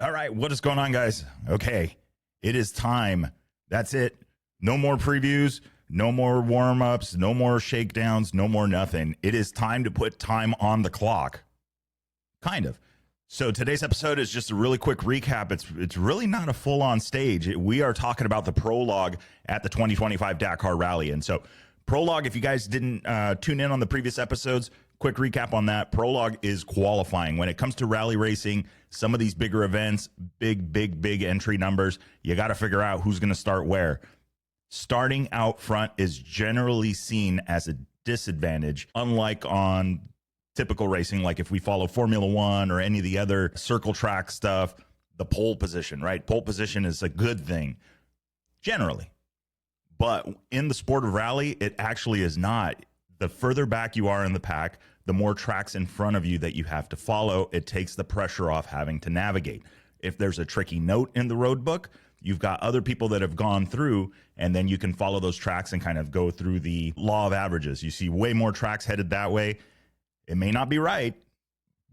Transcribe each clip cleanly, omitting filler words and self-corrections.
All right, what is going on, guys? Okay, it is time. That's it. No more previews, no more warm-ups, no more shakedowns, no more nothing. It is time to put time on the clock. Kind of. So today's episode is just a really quick recap. It's really not a full-on stage. We are talking about the prologue at the 2025 Dakar Rally. And so prologue, if you guys didn't tune in on the previous episodes, quick recap on that. Prologue is qualifying. When it comes to rally racing, some of these bigger events, big entry numbers, you got to figure out who's going to start where. Starting out front is generally seen as a disadvantage, unlike on typical racing, like if we follow Formula One or any of the other circle track stuff, the pole position, right? Pole position is a good thing, generally. But in the sport of rally, it actually is not. The further back you are in the pack, the more tracks in front of you that you have to follow. It takes the pressure off having to navigate. If there's a tricky note in the road book, you've got other people that have gone through, and then you can follow those tracks and kind of go through the law of averages. You see way more tracks headed that way. It may not be right,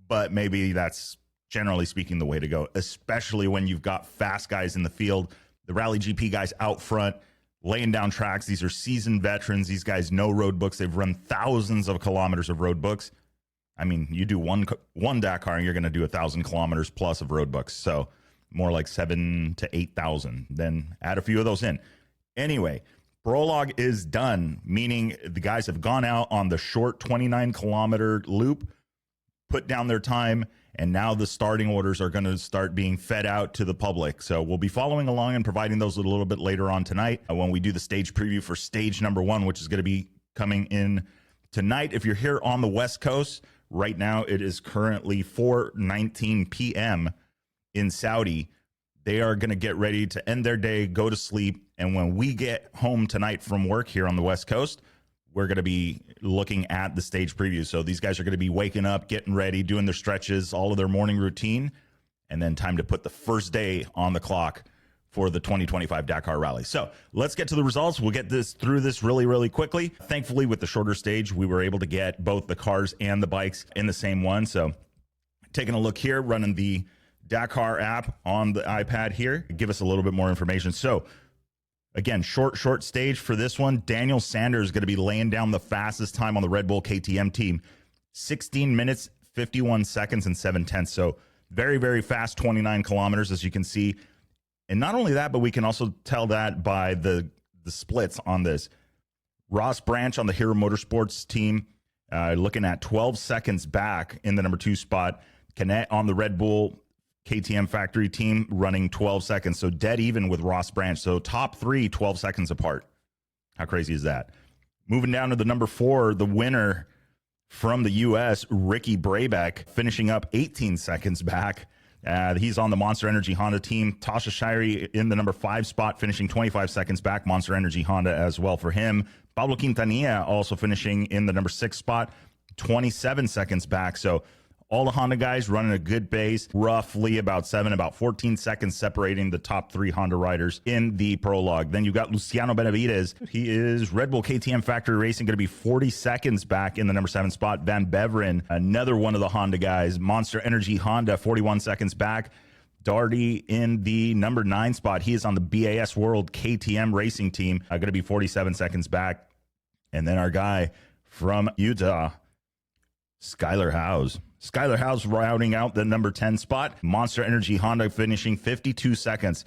but maybe that's generally speaking the way to go, especially when you've got fast guys in the field, the Rally GP guys out front, laying down tracks. These are seasoned veterans. These guys know road books. They've run thousands of kilometers of road books. I mean, you do one Dakar and you're going to do 1,000 kilometers plus of road books. So more like 7,000 to 8,000. Then add a few of those in. Anyway, prologue is done, meaning the guys have gone out on the short 29 kilometer loop, put down their time, and now the starting orders are going to start being fed out to the public. So we'll be following along and providing those a little bit later on tonight when we do the stage preview for stage number 1, which is going to be coming in tonight. If you're here on the West Coast, right now it is currently 4:19 p.m. in Saudi. They are going to get ready to end their day, go to sleep, and when we get home tonight from work here on the West Coast, we're going to be looking at the stage preview. So these guys are going to be waking up, getting ready, doing their stretches, all of their morning routine, and then time to put the first day on the clock for the 2025 Dakar Rally. So let's get to the results. We'll get through this really quickly. Thankfully, with the shorter stage, we were able to get both the cars and the bikes in the same one. So taking a look here, running the Dakar app on the iPad here, give us a little bit more information. So again, short stage for this one. Daniel Sanders is going to be laying down the fastest time on the Red Bull KTM team. 16 minutes, 51 seconds, and 7/10. So very fast 29 kilometers, as you can see. And not only that, but we can also tell that by the splits on this. Ross Branch on the Hero Motorsports team, looking at 12 seconds back in the number 2 spot. Canet on the Red Bull KTM factory team running 12 seconds. So dead even with Ross Branch. So top 3, 12 seconds apart. How crazy is that? Moving down to the number 4, the winner from the U.S., Ricky Brabeck, finishing up 18 seconds back. He's on the Monster Energy Honda team. Tasha Shirey in the number 5 spot, finishing 25 seconds back. Monster Energy Honda as well for him. Pablo Quintanilla also finishing in the number 6 spot, 27 seconds back. So all the Honda guys running a good pace, roughly about 14 seconds separating the top 3 Honda riders in the prologue. Then you got Luciano Benavides. He is Red Bull KTM Factory Racing, going to be 40 seconds back in the number 7 spot. Van Beveren, another one of the Honda guys. Monster Energy Honda, 41 seconds back. Darty in the number 9 spot. He is on the BAS World KTM Racing team, going to be 47 seconds back. And then our guy from Utah, Skylar Howes. Skylar Howes routing out the number 10 spot. Monster Energy Honda finishing 52 seconds.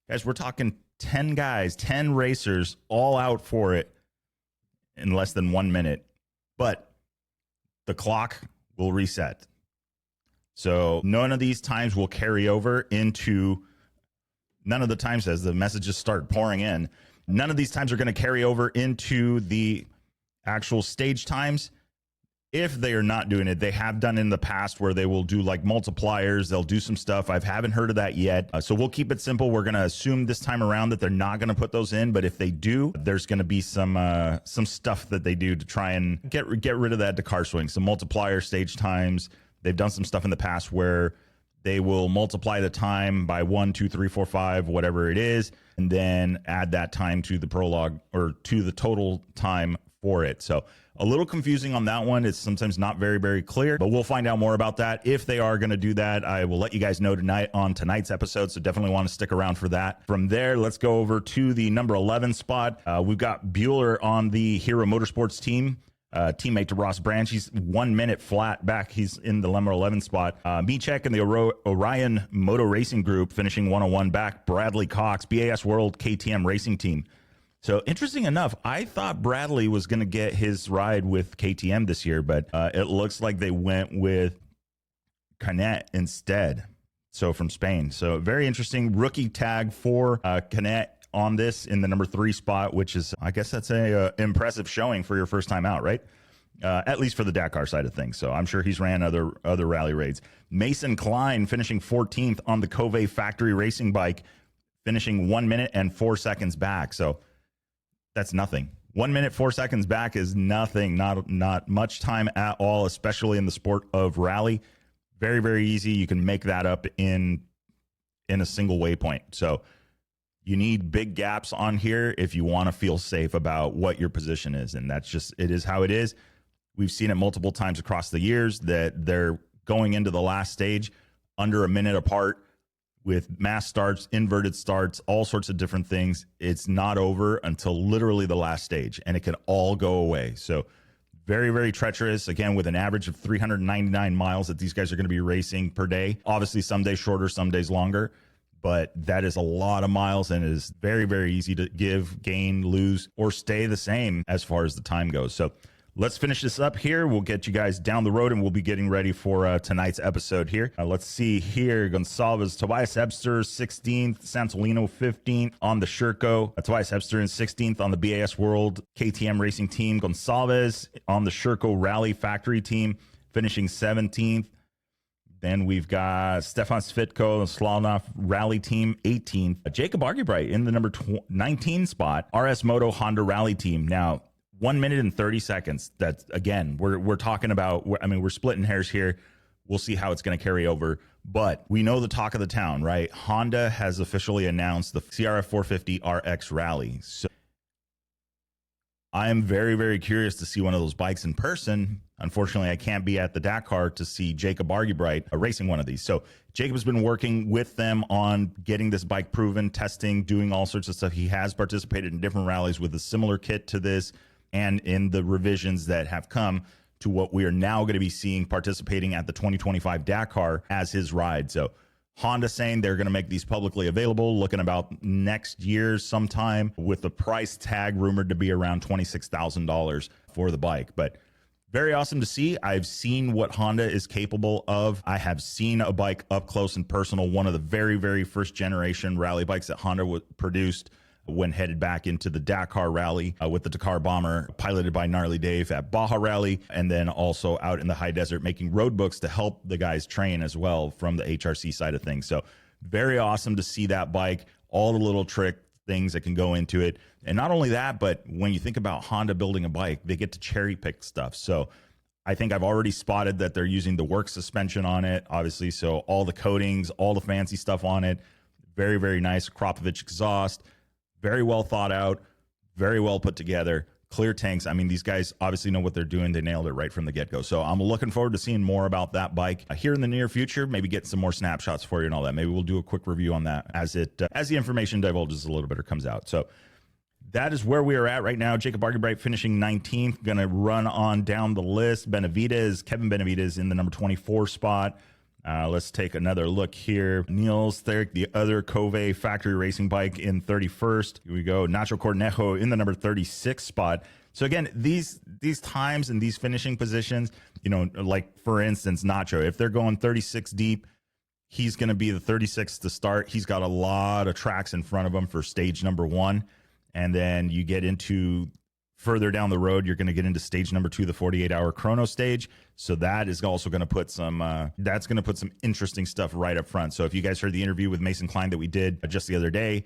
Guys, we're talking 10 guys, 10 racers all out for it in less than 1 minute. But the clock will reset. So none of these times will carry over into, none of the times as the messages start pouring in, none of these times are going to carry over into the actual stage times. If they are not doing it, they have done in the past where they will do like multipliers. They'll do some stuff. I haven't heard of that yet. So we'll keep it simple. We're going to assume this time around that they're not going to put those in. But if they do, there's going to be some stuff that they do to try and get rid of that Dakar swing. Some multiplier stage times. They've done some stuff in the past where they will multiply the time by 1, 2, 3, 4, 5, whatever it is, and then add that time to the prologue or to the total time for it. So a little confusing on that one. It's sometimes not very, very clear, but we'll find out more about that. If they are going to do that, I will let you guys know tonight on tonight's episode. So definitely want to stick around for that. From there, let's go over to the number 11 spot. We've got Bueller on the Hero Motorsports team. Teammate to Ross Branch. He's 1 minute flat back. He's in the number 11 spot. Michek and the Orion Moto Racing Group finishing 101 back. Bradley Cox, BAS World KTM Racing Team. So interesting enough, I thought Bradley was going to get his ride with KTM this year, but it looks like they went with Canet instead. So from Spain. So very interesting rookie tag for Canet on this in the number 3 spot, which is, I guess that's a impressive showing for your first time out, right? At least for the Dakar side of things. So I'm sure he's ran other rally raids. Mason Klein finishing 14th on the Cove factory racing bike, finishing 1 minute and 4 seconds back. So that's nothing. 1 minute, 4 seconds back is nothing. Not much time at all, especially in the sport of rally. Very, very easy. You can make that up in a single waypoint. So you need big gaps on here if you want to feel safe about what your position is. And that's just, it is how it is. We've seen it multiple times across the years that they're going into the last stage under a minute apart with mass starts, inverted starts, all sorts of different things. It's not over until literally the last stage, and it can all go away. So very, very treacherous, again, with an average of 399 miles that these guys are going to be racing per day. Obviously, some days shorter, some days longer. But that is a lot of miles, and it is very, very easy to give, gain, lose, or stay the same as far as the time goes. So let's finish this up here. We'll get you guys down the road, and we'll be getting ready for tonight's episode here. Let's see here. Gonsalves, Tobias Ebster, 16th. Santolino, 15th on the Sherco. Tobias Ebster in 16th on the BAS World KTM Racing Team. Gonsalves on the Sherco Rally Factory Team, finishing 17th. Then we've got Stefan Svitko, the Slalnov Rally Team, 18th. Jacob Argybright in the number 19 spot. RS Moto Honda Rally Team. Now, 1 minute and 30 seconds. That's, again, we're talking about, I mean, we're splitting hairs here. We'll see how it's going to carry over. But we know the talk of the town, right? Honda has officially announced the CRF 450 RX Rally. So I am very, very curious to see one of those bikes in person. Unfortunately, I can't be at the Dakar to see Jacob Argybright racing one of these. So Jacob's been working with them on getting this bike proven, testing, doing all sorts of stuff. He has participated in different rallies with a similar kit to this and in the revisions that have come to what we are now going to be seeing participating at the 2025 Dakar as his ride. So Honda saying they're going to make these publicly available, looking about next year sometime, with the price tag rumored to be around $26,000 for the bike. But very awesome to see. I've seen what Honda is capable of. I have seen a bike up close and personal, one of the very, very first generation rally bikes that Honda produced when headed back into the Dakar Rally with the Dakar Bomber, piloted by Gnarly Dave at Baja Rally, and then also out in the high desert making road books to help the guys train as well from the HRC side of things. So very awesome to see that bike, all the little trick things that can go into it. And not only that, but when you think about Honda building a bike, they get to cherry pick stuff. So I think I've already spotted that they're using the work suspension on it, obviously. So all the coatings, all the fancy stuff on it, very, very nice. Kropovich exhaust, very well thought out, very well put together. Clear tanks. I mean, these guys obviously know what they're doing. They nailed it right from the get-go. So I'm looking forward to seeing more about that bike here in the near future, maybe get some more snapshots for you and all that. Maybe we'll do a quick review on that as the information divulges a little bit or comes out. So that is where we are at right now. Jacob Argybright finishing 19th. Going to run on down the list. Kevin Benavidez in the number 24 spot. Let's take another look here. Niels Therick, the other Cove factory racing bike, in 31st. Here we go. Nacho Cornejo in the number 36 spot. So again, these times and these finishing positions, you know, like for instance, Nacho, if they're going 36 deep, he's going to be the 36th to start. He's got a lot of tracks in front of him for stage number 1. And then you get into further down the road, you're going to get into stage number 2, the 48-hour chrono stage. So that is also going to put some interesting stuff right up front. So if you guys heard the interview with Mason Klein that we did just the other day,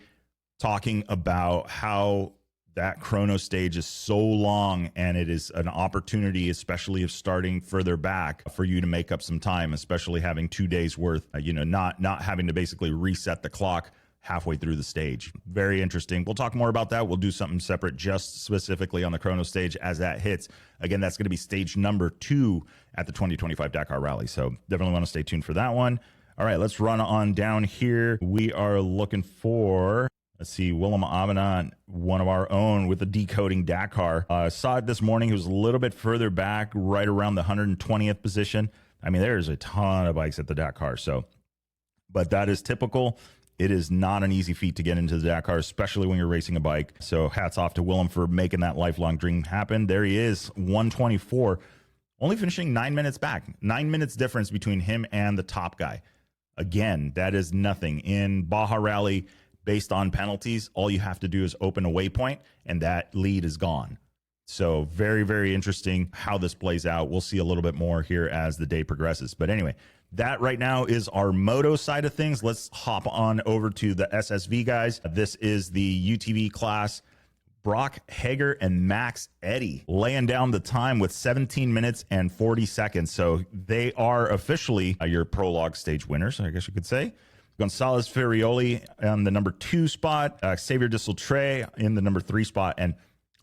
talking about how that chrono stage is so long and it is an opportunity, especially if starting further back, for you to make up some time, especially having 2 days worth, not having to basically reset the clock halfway through the stage. Very interesting. We'll talk more about that. We'll do something separate just specifically on the chrono stage as that hits. Again, that's going to be stage number 2 at the 2025 Dakar Rally. So definitely want to stay tuned for that one. All right, let's run on down here. We are looking for, let's see, Willem Avenant, one of our own with the Decoding Dakar. Saw it this morning. He was a little bit further back, right around the 120th position. I mean, there's a ton of bikes at the Dakar. So, but that is typical. It is not an easy feat to get into the Dakar, especially when you're racing a bike. So hats off to Willem for making that lifelong dream happen. There he is, 124, only finishing 9 minutes back. 9 minutes difference between him and the top guy. Again, that is nothing. In Baja Rally, based on penalties, all you have to do is open a waypoint, and that lead is gone. So very, very interesting how this plays out. We'll see a little bit more here as the day progresses. But anyway, that right now is our moto side of things. Let's hop on over to the SSV guys. This is the UTV class. Brock Hager and Max Eddy laying down the time with 17 minutes and 40 seconds. So they are officially your prologue stage winners, I guess you could say. Gonzalez Ferrioli on the number 2 spot, Xavier de Sautré in the number 3 spot. And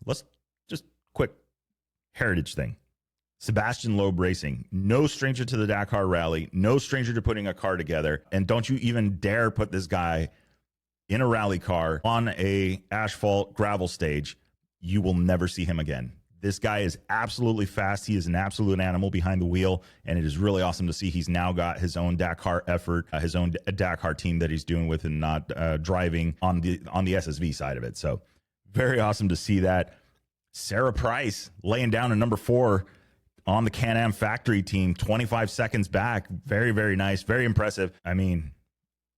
let's just quick heritage thing. Sebastian Loeb Racing, no stranger to the Dakar Rally, no stranger to putting a car together. And don't you even dare put this guy in a rally car on a asphalt gravel stage. You will never see him again. This guy is absolutely fast. He is an absolute animal behind the wheel, and it is really awesome to see he's now got his own Dakar effort, his own Dakar team that he's doing with and not driving on the SSV side of it. So very awesome to see that. Sarah Price laying down a number 4 on the Can-Am factory team, 25 seconds back. Very, very nice. Very impressive. I mean,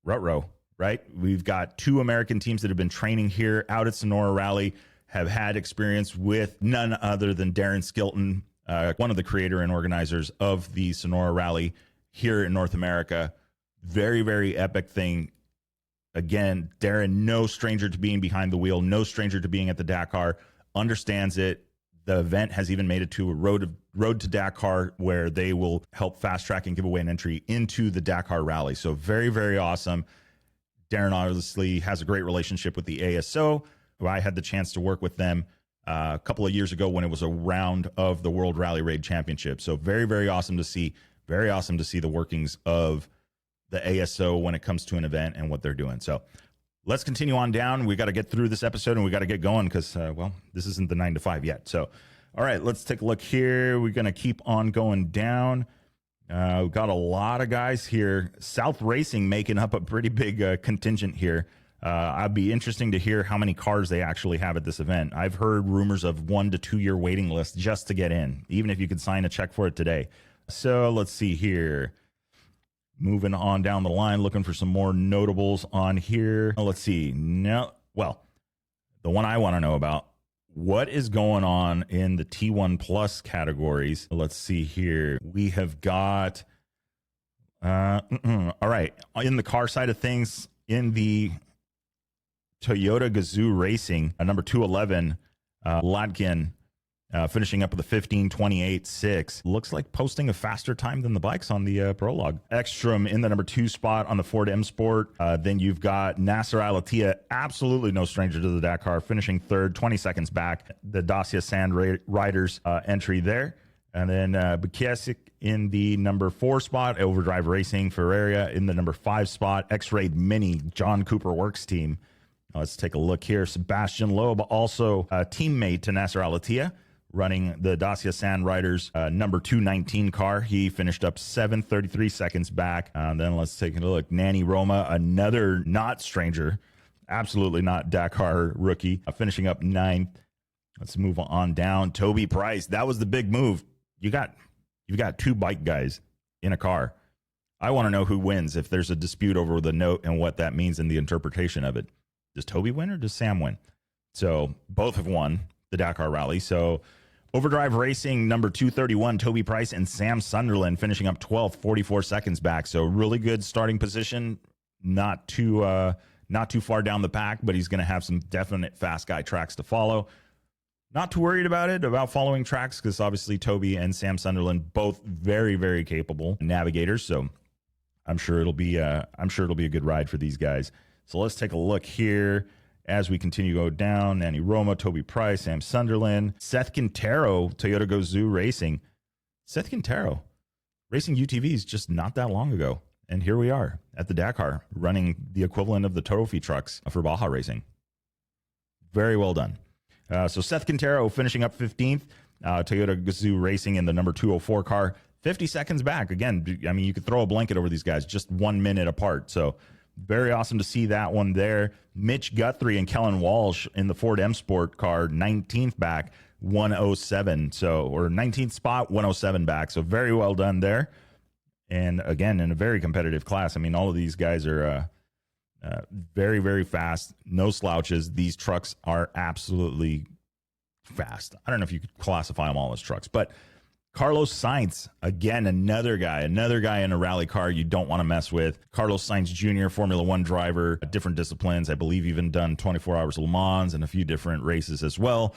Rutro, right? We've got 2 American teams that have been training here out at Sonora Rally, have had experience with none other than Darren Skilton, one of the creator and organizers of the Sonora Rally here in North America. Very, very epic thing. Again, Darren, no stranger to being behind the wheel, no stranger to being at the Dakar, understands it. The event has even made it to a road to Dakar, where they will help fast track and give away an entry into the Dakar Rally. So very, very awesome. Darren obviously has a great relationship with the ASO, who I had the chance to work with them a couple of years ago when it was a round of the World Rally Raid Championship. So very, very awesome to see. Very awesome to see the workings of the ASO when it comes to an event and what they're doing. So let's continue on down. We got to get through this episode and we got to get going because, well, this isn't the 9 to 5 yet. So, all right, let's take a look here. We're going to keep on going down. We've got a lot of guys here. South Racing making up a pretty big contingent here. I'd be interesting to hear how many cars they actually have at this event. I've heard rumors of 1 to 2 year waiting list just to get in, even if you could sign a check for it today. So let's see here. Moving on down the line, looking for some more notables on here. Let's see. No, well, the one I want to know about, what is going on in the T1 Plus categories? Let's see here. We have got, all right, in the car side of things, in the Toyota Gazoo Racing, number 211, Latkin, finishing up with a 15:28.6. Looks like posting a faster time than the bikes on the Prologue. Ekstrom in the number 2 spot on the Ford M Sport. Then you've got Nasser Al-Attiyah, absolutely no stranger to the Dakar, finishing 3rd, 20 seconds back. The Dacia Sand Riders entry there. And then Bukiesic in the number 4 spot, Overdrive Racing, Ferreira in the number 5 spot, X-Raid Mini, John Cooper Works team. Let's take a look here. Sebastian Loeb, also a teammate to Nasser Al-Attiyah, running the Dacia Sand Riders number 219 car. He finished up 7th, 33 seconds back. Then let's take a look. Nanny Roma, another not stranger, absolutely not Dakar rookie, finishing up 9th. Let's move on down. Toby Price, that was the big move. You've got 2 bike guys in a car. I want to know who wins if there's a dispute over the note and what that means in the interpretation of it. Does Toby win or does Sam win? So both have won the Dakar Rally. So Overdrive Racing, number 231, Toby Price and Sam Sunderland finishing up 12th, 44 seconds back. So really good starting position. Not too far down the pack, but he's going to have some definite fast guy tracks to follow. Not too worried about following tracks because obviously Toby and Sam Sunderland both very, very capable navigators. So I'm sure it'll be a good ride for these guys. So let's take a look here as we continue to go down. Nanny Roma, Toby Price, Sam Sunderland, Seth Quintero, Toyota Gazoo Racing. Seth Quintero racing UTVs just not that long ago. And here we are at the Dakar running the equivalent of the trophy trucks for Baja Racing. Very well done. So Seth Quintero finishing up 15th. Toyota Gazoo Racing in the number 204 car. 50 seconds back. Again, I mean, you could throw a blanket over these guys just 1 minute apart. So very awesome to see that one there. Mitch Guthrie and Kellen Walsh in the Ford M Sport car, 19th back, 107. So, or 19th spot, 107 back. So very well done there. And again, in a very competitive class. I mean, all of these guys are very, very fast. No slouches. These trucks are absolutely fast. I don't know if you could classify them all as trucks, but Carlos Sainz, again, another guy in a rally car you don't want to mess with. Carlos Sainz Jr., Formula One driver, different disciplines. I believe even done 24 Hours Le Mans and a few different races as well.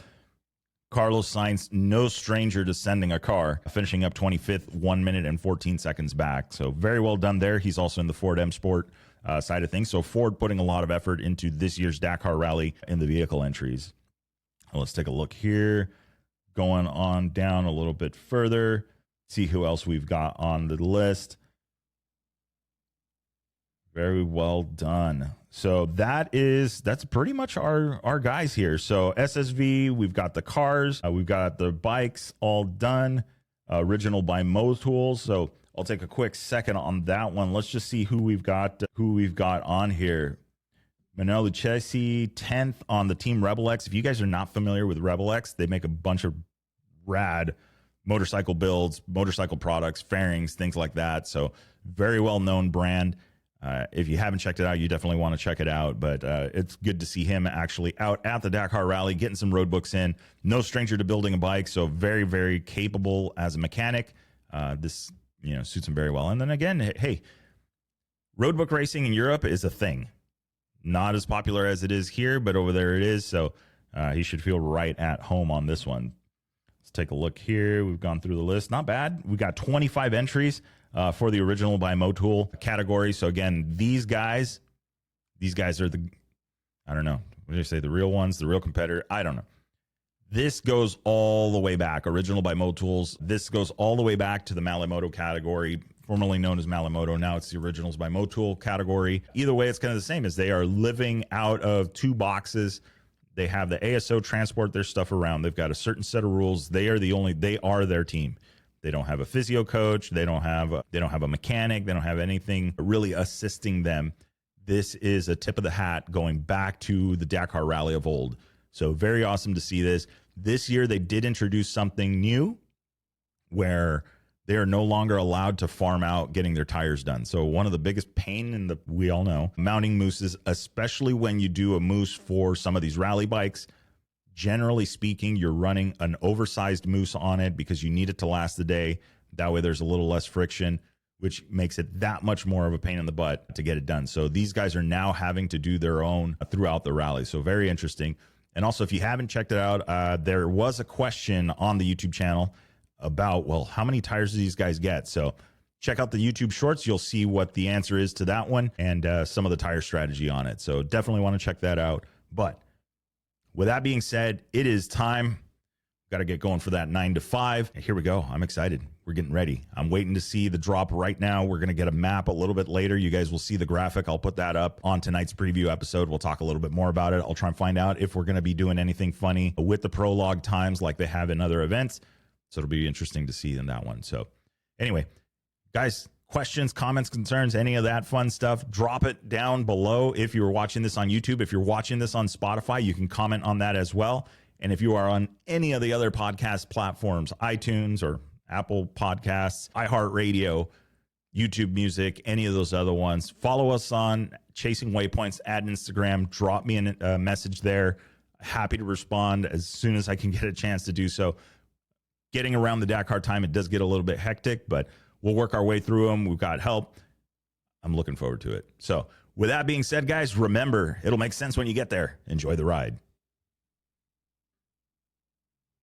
Carlos Sainz, no stranger to sending a car, finishing up 25th, 1 minute and 14 seconds back. So very well done there. He's also in the Ford M Sport side of things. So Ford putting a lot of effort into this year's Dakar Rally in the vehicle entries. Let's take a look here. Going on down a little bit further, see who else we've got on the list. Very well done. So that's pretty much our guys here. So SSV, we've got the cars, we've got the bikes all done. Original by Motul. So I'll take a quick second on that one. Let's just see who we've got on here. Manuel Lucchesi, 10th on the Team Rebel X. If you guys are not familiar with Rebel X, they make a bunch of rad motorcycle builds, motorcycle products, fairings, things like that. So very well-known brand. If you haven't checked it out, you definitely want to check it out. But it's good to see him actually out at the Dakar Rally, getting some road books in. No stranger to building a bike, so very, very capable as a mechanic. This suits him very well. And then again, hey, road book racing in Europe is a thing. Not as popular as it is here, but over there it is. So he should feel right at home on this one. Let's take a look here. We've gone through the list. Not bad. We got 25 entries for the original by Motul category. So again, these guys are I don't know. What did I say? The real ones, the real competitor. I don't know. This goes all the way back. Original by Motuls. This goes all the way back to the Malimoto category, formerly known as Malimoto. Now it's the Originals by Motul category. Either way, it's kind of the same, as they are living out of two boxes. They have the ASO transport their stuff around. They've got a certain set of rules. They are their team. They don't have a physio coach. They don't have a mechanic. They don't have anything really assisting them. This is a tip of the hat going back to the Dakar Rally of old. So very awesome to see this. This year, they did introduce something new where they are no longer allowed to farm out getting their tires done. So one of the biggest pain we all know, mounting mooses, especially when you do a moose for some of these rally bikes, generally speaking, you're running an oversized moose on it because you need it to last the day. That way there's a little less friction, which makes it that much more of a pain in the butt to get it done. So these guys are now having to do their own throughout the rally. So very interesting. And also, if you haven't checked it out, there was a question on the YouTube channel about, well, how many tires do these guys get? So check out the YouTube shorts. You'll see what the answer is to that one and some of the tire strategy on it. So definitely want to check that out. But with that being said, it is time. Got to get going for that 9 to 5. And here we go. I'm excited. We're getting ready. I'm waiting to see the drop right now. We're going to get a map a little bit later. You guys will see the graphic. I'll put that up on tonight's preview episode. We'll talk a little bit more about it. I'll try and find out if we're going to be doing anything funny with the prologue times like they have in other events. So it'll be interesting to see in that one. So anyway, guys, questions, comments, concerns, any of that fun stuff, drop it down below. If you're watching this on YouTube, if you're watching this on Spotify, you can comment on that as well. And if you are on any of the other podcast platforms, iTunes or Apple Podcasts, iHeartRadio, YouTube Music, any of those other ones, follow us on Chasing Waypoints at Instagram. Drop me a message there. Happy to respond as soon as I can get a chance to do so. Getting around the Dakar time, it does get a little bit hectic, but we'll work our way through them. We've got help. I'm looking forward to it. So with that being said, guys, remember, it'll make sense when you get there. Enjoy the ride.